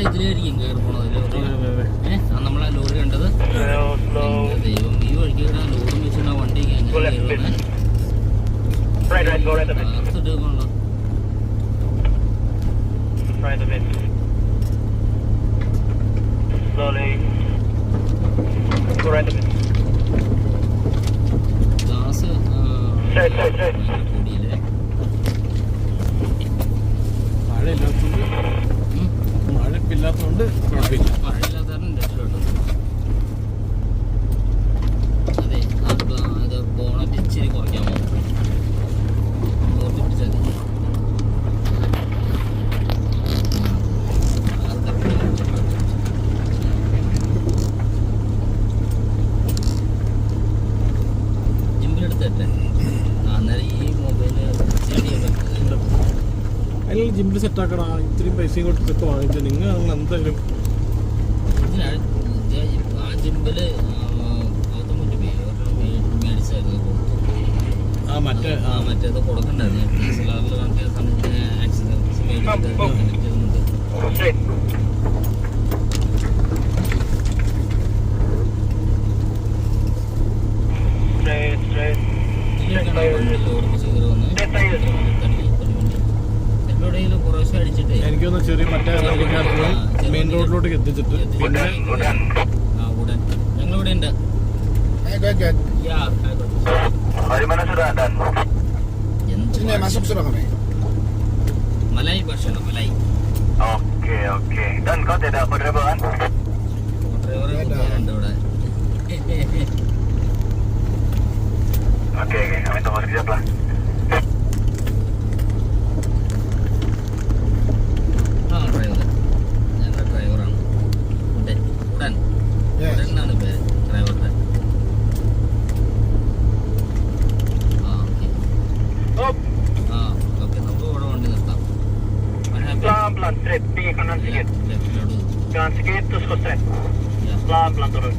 ഇതിലായിരിക്കും കയറി പോണത്. നമ്മളാ ലോറി കണ്ടത്. ദൈവം ഈ വഴിക്ക് ലോറി വെച്ചിട്ട് വണ്ടി ഗ്യാസ് കൂടിയില്ലേ. മഴയില്ലാത്തതുകൊണ്ട് കുഴപ്പമില്ല. മഴയില്ലാത്തവരും രക്ഷപ്പെട്ടു. അതെ അത് ബോണറ്റ് ഇച്ചിരി കുറയ്ക്കാമോ? പിടിച്ചത് ജിമ്പിലെടുത്തട്ടെ. അന്നേരം ഈ മൊബൈല് അതിൽ ജിമ്മിൽ സെറ്റാക്കടാ. ഇത്രയും പൈസയും കൊടുത്തൊക്കെ വാങ്ങിച്ചു നിങ്ങൾ എന്തായാലും ആ ജിമ്പില് മറ്റേത് കൊടുക്കണ്ടായിരുന്നു. DSLR കണക്കിയ സമയത്ത് ആക്സിഡൻസ് മേടിച്ചിട്ട് എനിക്കൊന്ന് ചെറിയ മറ്റേ മെയിൻ റോഡിലോട്ട് എത്തിച്ചിട്ട് പിന്നെ ഞങ്ങളിവിടെ ഉണ്ട്. Malay version of Malay. Okay. Dan kau tidak driver kan? Driver ഉണ്ട് ഇവിടെ. Okay. Kami tunggu sekejap lah. Driver ഞങ്ങളുടെ ഡ്രൈവറാണ്. ഉടൻ എന്നാണ് പേര് ഡ്രൈവറുടെ. ഓക്കെ നമുക്ക് ഇവിടെ വണ്ടി നിർത്താം. Pelan-pelan, straight. Pergi kanan sikit. Kanan sikit, terus kau straight. Pelan-pelan turun.